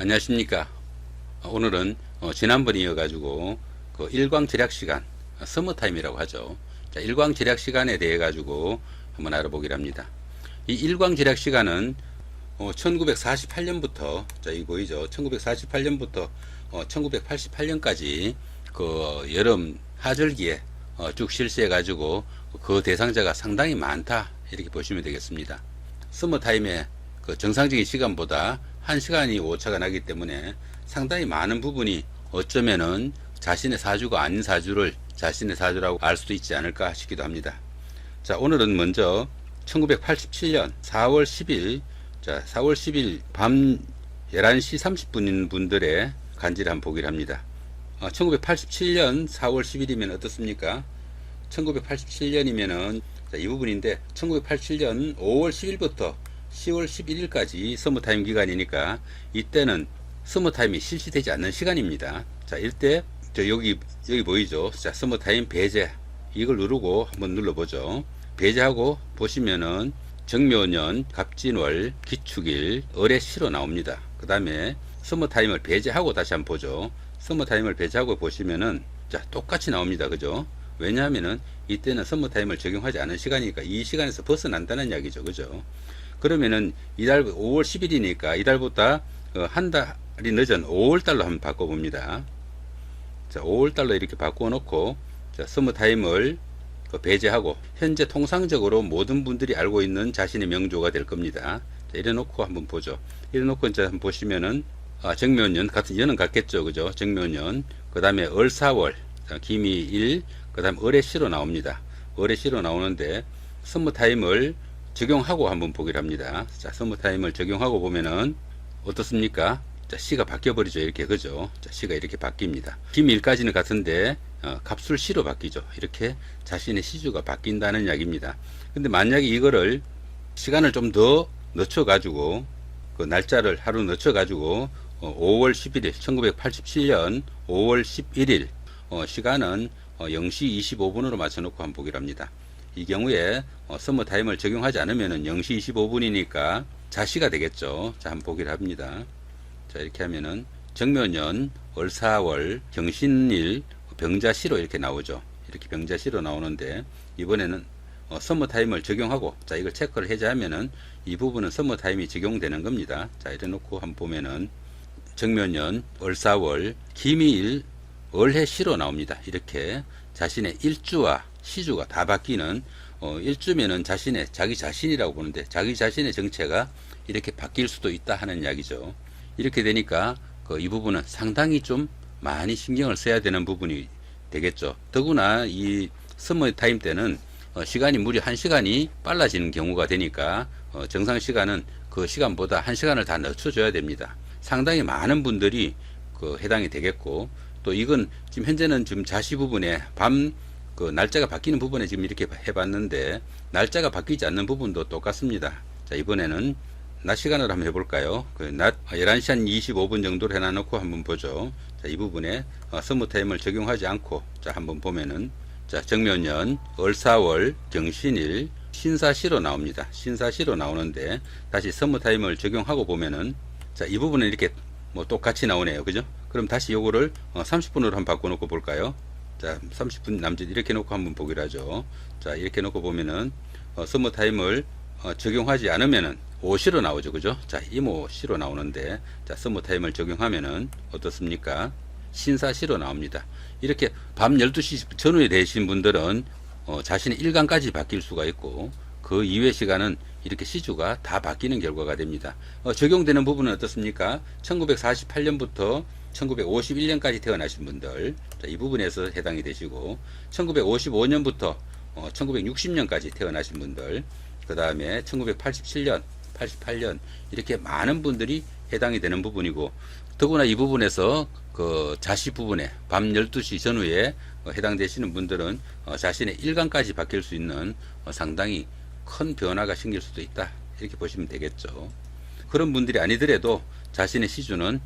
안녕하십니까. 오늘은 지난번에 이어가지고 그 일광 절약 시간, 서머타임이라고 하죠. 자, 일광 절약 시간에 대해 가지고 한번 알아보기로 합니다. 이 일광 절약 시간은 1948년부터 자, 이 보이죠? 1948년부터 1988년까지 그 여름 하절기에 쭉 실시해 가지고 그 대상자가 상당히 많다 이렇게 보시면 되겠습니다. 서머타임의 그 정상적인 시간보다 1시간이 오차가 나기 때문에 상당히 많은 부분이 어쩌면은 자신의 사주가 아닌 사주를 자신의 사주라고 알 수도 있지 않을까 싶기도 합니다. 자, 오늘은 먼저 1987년 4월 10일 자, 4월 10일 밤 11시 30분인 분들의 간지를 한번 보기를 합니다. 1987년 4월 10일이면 어떻습니까? 1987년이면은 이 부분인데 1987년 5월 10일부터 10월 11일까지 서머타임 기간이니까 이때는 서머타임이 실시되지 않는 시간입니다. 자, 이때 여기 보이죠? 자, 서머타임 배제 이걸 누르고 한번 눌러보죠. 배제하고 보시면은 정묘년, 갑진월, 기축일, 을의 시로 나옵니다. 그 다음에 서머타임을 배제하고 다시 한번 보죠. 서머타임을 배제하고 보시면은 자, 똑같이 나옵니다. 그죠? 왜냐하면은 이때는 서머타임을 적용하지 않은 시간이니까 이 시간에서 벗어난다는 이야기죠. 그죠? 그러면은 이달 5월 10일이니까 이달보다 한 달이 늦은 5월달로 한번 바꿔봅니다. 자, 5월달로 이렇게 바꿔놓고 자, 서머타임을 배제하고 현재 통상적으로 모든 분들이 알고 있는 자신의 명조가 될 겁니다. 자, 이래놓고 한번 보죠. 이래놓고 이제 한번 보시면은 정묘년 같은 연은 같겠죠. 그죠? 정묘년 그 다음에 을사월 기미일 그 다음 을의 시로 나옵니다. 을의 시로 나오는데 서머타임을 적용하고 한번 보기를 합니다. 자, 서머타임을 적용하고 보면은 어떻습니까? 자, 시가 바뀌어 버리죠. 이렇게 그죠? 자, 시가 이렇게 바뀝니다. 기밀까지는 같은데 갑술 시로 바뀌죠. 이렇게 자신의 시주가 바뀐다는 이야기입니다. 근데 만약에 이거를 시간을 좀 더 늦춰 가지고 그 날짜를 하루 늦춰 가지고 5월 11일 1987년 5월 11일 시간은 0시 25분으로 맞춰 놓고 한번 보기를 합니다. 이 경우에 서머타임을 적용하지 않으면 0시 25분이니까 자시가 되겠죠. 자, 한번 보기를 합니다. 자, 이렇게 하면은 정묘년, 을사월, 경신일, 병자시로 이렇게 나오죠. 이렇게 병자시로 나오는데 이번에는 서머타임을 적용하고 자, 이걸 체크를 해제하면은 이 부분은 서머타임이 적용되는 겁니다. 자, 이래 놓고 한번 보면은 정묘년, 을사월, 기미일, 을해시로 나옵니다. 이렇게 자신의 일주와 시주가 다 바뀌는 일주면은 자기 자신이라고 보는데 자기 자신의 정체가 이렇게 바뀔 수도 있다 하는 이야기죠. 이렇게 되니까 이 부분은 상당히 좀 많이 신경을 써야 되는 부분이 되겠죠. 더구나 이 서머타임 때는 시간이 무려 1시간이 빨라지는 경우가 되니까 정상 시간은 그 시간보다 1시간을 다 늦춰줘야 됩니다. 상당히 많은 분들이 해당이 되겠고 또 이건 지금 현재는 지금 자시 부분에 그 날짜가 바뀌는 부분에 지금 이렇게 해봤는데 날짜가 바뀌지 않는 부분도 똑같습니다. 자, 이번에는 낮 시간으로 한번 해볼까요? 낮 11시 한 25분 정도로 해놔놓고 한번 보죠. 자, 이 부분에 서머타임을 적용하지 않고 자, 한번 보면은 자, 정묘년, 을사월, 경신일, 신사시로 나옵니다. 신사시로 나오는데 다시 서머타임을 적용하고 보면은 자, 이 부분은 이렇게 뭐 똑같이 나오네요. 그죠? 그럼 다시 요거를 30분으로 한번 바꿔놓고 볼까요? 자, 30분 남짓 이렇게 놓고 한번 보기로 하죠. 자, 이렇게 놓고 보면은 서머타임을 적용하지 않으면은 오시로 나오죠. 그죠? 자, 이모시로 나오는데 자, 서머타임을 적용하면은 어떻습니까? 신사시로 나옵니다. 이렇게 밤 12시 전후에 되신 분들은 자신의 일간까지 바뀔 수가 있고 그 이외 시간은 이렇게 시주가 다 바뀌는 결과가 됩니다. 적용되는 부분은 어떻습니까? 1948년부터 1951년까지 태어나신 분들 자, 이 부분에서 해당이 되시고 1955년부터 1960년까지 태어나신 분들 그 다음에 1987년 88년 이렇게 많은 분들이 해당이 되는 부분이고 더구나 이 부분에서 그 자시 부분에 밤 12시 전후에 해당되시는 분들은 자신의 일간까지 바뀔 수 있는 상당히 큰 변화가 생길 수도 있다 이렇게 보시면 되겠죠. 그런 분들이 아니더라도 자신의 시주는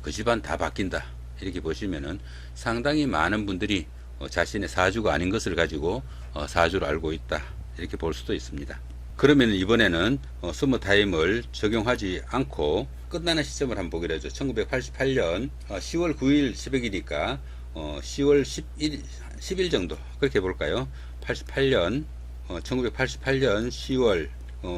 그 집안 다 바뀐다 이렇게 보시면은 상당히 많은 분들이 자신의 사주가 아닌 것을 가지고 사주로 알고 있다 이렇게 볼 수도 있습니다. 그러면 이번에는 서머타임을 적용하지 않고 끝나는 시점을 한번 보기로 하죠. 1988년 10월 9일 새벽이니까 10월 10일 정도 그렇게 해볼까요? 88년 1988년 10월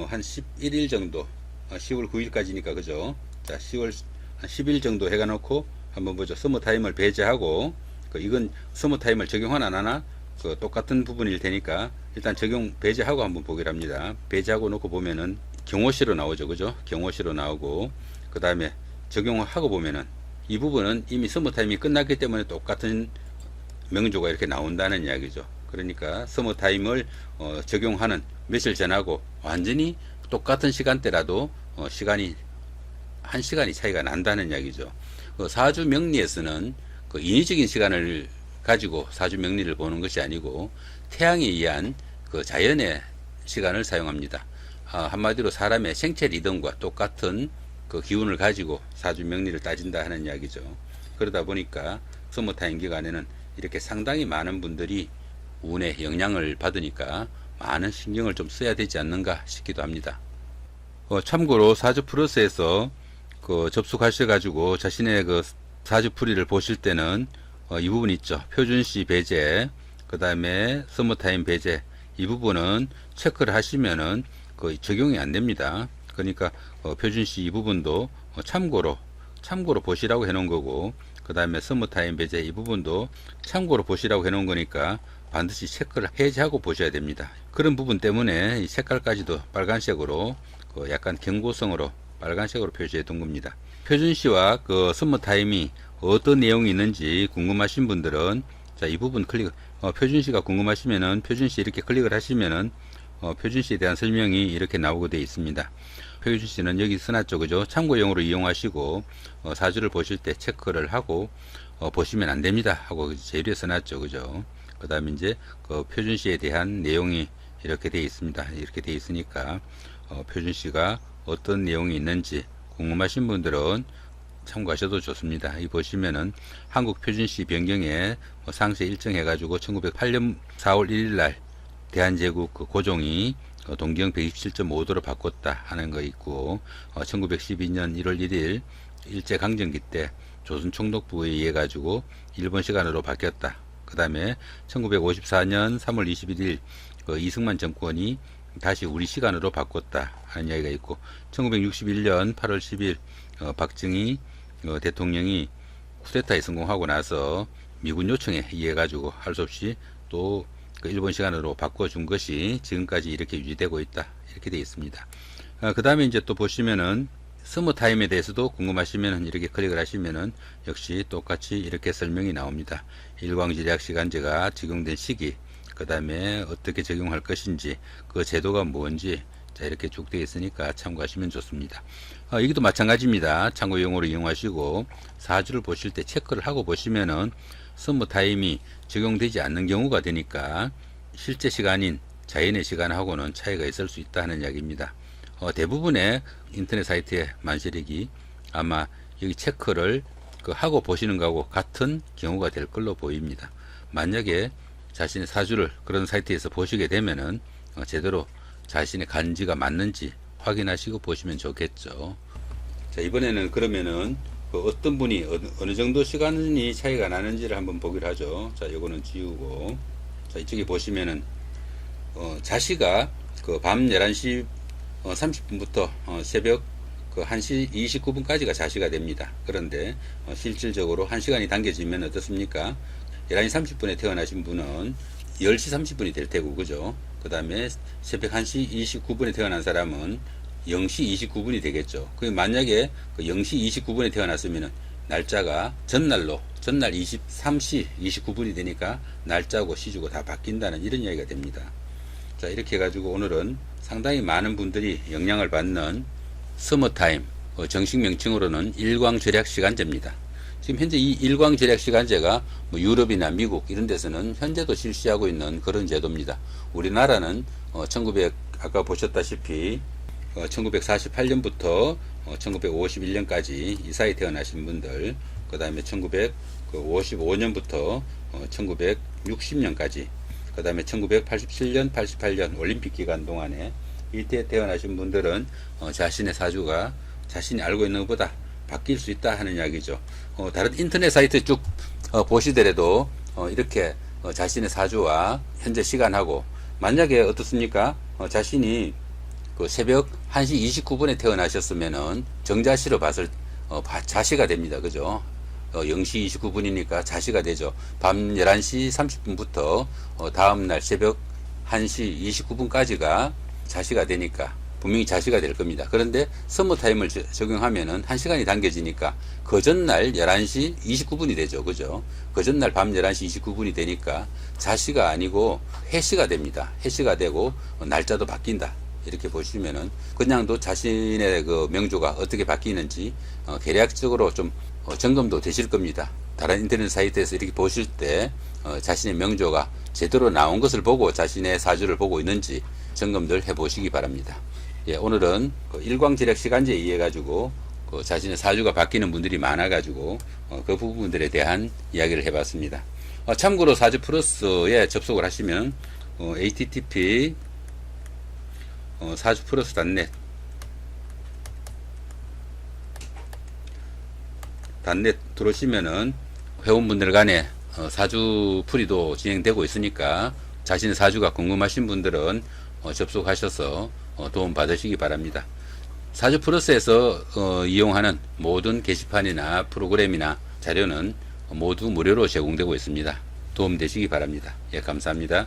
한 11일 정도 10월 9일까지니까 그죠? 자 10월 한 10일 정도 해가 놓고 한번 보죠. 서머타임을 배제하고 이건 서머타임을 적용하나 안 하나 똑같은 부분일 테니까 일단 적용 배제하고 한번 보기로 합니다. 배제하고 놓고 보면은 경호시로 나오죠. 그죠? 경호시로 나오고 그 다음에 적용하고 보면은 이 부분은 이미 서머타임이 끝났기 때문에 똑같은 명조가 이렇게 나온다는 이야기죠. 그러니까 서머타임을 적용하는 며칠 전하고 완전히 똑같은 시간대라도 시간이 1시간이 차이가 난다는 이야기죠. 사주 명리에서는 인위적인 시간을 가지고 사주 명리를 보는 것이 아니고 태양에 의한 자연의 시간을 사용합니다. 한마디로 사람의 생체 리듬과 똑같은 기운을 가지고 사주 명리를 따진다 하는 이야기죠. 그러다 보니까 서머타임 기간에는 이렇게 상당히 많은 분들이 운에 영향을 받으니까 많은 신경을 좀 써야 되지 않는가 싶기도 합니다. 참고로 사주 플러스에서 접속하셔가지고 자신의 사주풀이를 보실 때는 이 부분 있죠. 표준시 배제, 그 다음에 서머타임 배제, 이 부분은 체크를 하시면은 적용이 안 됩니다. 그러니까 표준시 이 부분도 참고로 보시라고 해놓은 거고, 그 다음에 서머타임 배제 이 부분도 참고로 보시라고 해놓은 거니까 반드시 체크를 해제하고 보셔야 됩니다. 그런 부분 때문에 이 색깔까지도 빨간색으로 약간 경고성으로 빨간색으로 표시해 둔 겁니다. 표준시와 서머타임이 어떤 내용이 있는지 궁금하신 분들은 자, 이 부분 클릭, 표준시가 궁금하시면은 표준시 이렇게 클릭을 하시면은 표준시에 대한 설명이 이렇게 나오게 되어 있습니다. 표준시는 여기 써놨죠. 그죠? 참고용으로 이용하시고 사주를 보실 때 체크를 하고 보시면 안 됩니다 하고 제일 위에 써놨죠. 그죠? 그 다음에 이제 표준시에 대한 내용이 이렇게 되어 있습니다. 이렇게 되어 있으니까 표준시가 어떤 내용이 있는지 궁금하신 분들은 참고하셔도 좋습니다. 이 보시면은 한국 표준시 변경에 상세 일정해 가지고 1908년 4월 1일 날 대한제국 고종이 동경 127.5도로 바꿨다 하는 거 있고 1912년 1월 1일 일제강점기 때 조선 총독부에 의해 가지고 일본 시간으로 바뀌었다. 그 다음에 1954년 3월 21일 이승만 정권이 다시 우리 시간으로 바꿨다 하는 이야기가 있고 1961년 8월 10일 박정희 대통령이 쿠데타에 성공하고 나서 미군 요청에 의해 가지고 할 수 없이 또 일본 시간으로 바꿔준 것이 지금까지 이렇게 유지되고 있다 이렇게 되어 있습니다. 그 다음에 이제 또 보시면은 서머타임에 대해서도 궁금하시면은 이렇게 클릭을 하시면은 역시 똑같이 이렇게 설명이 나옵니다. 일광지략 시간제가 적용된 시기, 그 다음에 어떻게 적용할 것인지, 그 제도가 뭔지 자 이렇게 쭉 되어 있으니까 참고하시면 좋습니다. 여기도 마찬가지입니다. 참고용으로 이용하시고 사주를 보실 때 체크를 하고 보시면은 서머타임이 적용되지 않는 경우가 되니까 실제 시간인 자연의 시간하고는 차이가 있을 수 있다는 이야기입니다. 대부분의 인터넷 사이트의 만시력이 아마 여기 체크를 하고 보시는 거하고 같은 경우가 될 걸로 보입니다. 만약에 자신의 사주를 그런 사이트에서 보시게 되면은 제대로 자신의 간지가 맞는지 확인하시고 보시면 좋겠죠. 자, 이번에는 그러면은 어떤 분이 어느 정도 시간이 차이가 나는지를 한번 보기로 하죠. 자, 요거는 지우고, 자, 이쪽에 보시면은 자시가 밤 11시 30분부터 새벽 1시 29분까지가 자시가 됩니다. 그런데 실질적으로 1시간이 당겨지면 어떻습니까? 11시 30분에 태어나신 분은 10시 30분이 될 테고, 그죠? 그 다음에 새벽 1시 29분에 태어난 사람은 0시 29분이 되겠죠. 그 만약에 0시 29분에 태어났으면 날짜가 전날 23시 29분이 되니까 날짜고 시주고 다 바뀐다는 이런 이야기가 됩니다. 자, 이렇게 해가지고 오늘은 상당히 많은 분들이 영향을 받는 서머타임, 정식 명칭으로는 일광절약시간제입니다. 지금 현재 이 일광절약시간제가 유럽이나 미국 이런 데서는 현재도 실시하고 있는 그런 제도입니다. 우리나라는 아까 보셨다시피 1948년부터 1951년까지 이 사이 태어나신 분들, 그 다음에 1955년부터 1960년까지, 그 다음에 1987년, 88년 올림픽 기간 동안에 이때 태어나신 분들은 자신의 사주가 자신이 알고 있는 것보다 바뀔 수 있다 하는 이야기죠. 다른 인터넷 사이트 쭉 보시더라도 이렇게 자신의 사주와 현재 시간하고 만약에 어떻습니까? 자신이 그 새벽 1시 29분에 태어나셨으면은 정자시로 봤을 자시가 됩니다. 그죠? 0시 29분이니까 자시가 되죠. 밤 11시 30분부터 다음날 새벽 1시 29분까지가 자시가 되니까 분명히 자시가 될 겁니다. 그런데 서머타임을 적용하면은 1시간이 당겨지니까 그 전날 11시 29분이 되죠. 그죠? 그 전날 밤 11시 29분이 되니까 자시가 아니고 해시가 됩니다. 해시가 되고 날짜도 바뀐다. 이렇게 보시면은 그냥도 자신의 그 명조가 어떻게 바뀌는지 계략적으로 좀 점검도 되실 겁니다. 다른 인터넷 사이트에서 이렇게 보실 때 자신의 명조가 제대로 나온 것을 보고 자신의 사주를 보고 있는지 점검들 해 보시기 바랍니다. 예, 오늘은 일광지략 시간제에 의해 가지고 자신의 사주가 바뀌는 분들이 많아 가지고 그 부분들에 대한 이야기를 해 봤습니다. 참고로 사주 플러스에 접속을 하시면 http 사주플러스.net 들어오시면은 회원분들 간에 사주풀이도 진행되고 있으니까 자신의 사주가 궁금하신 분들은 접속하셔서 도움 받으시기 바랍니다. 사주플러스에서 이용하는 모든 게시판이나 프로그램이나 자료는 모두 무료로 제공되고 있습니다. 도움 되시기 바랍니다. 예, 감사합니다.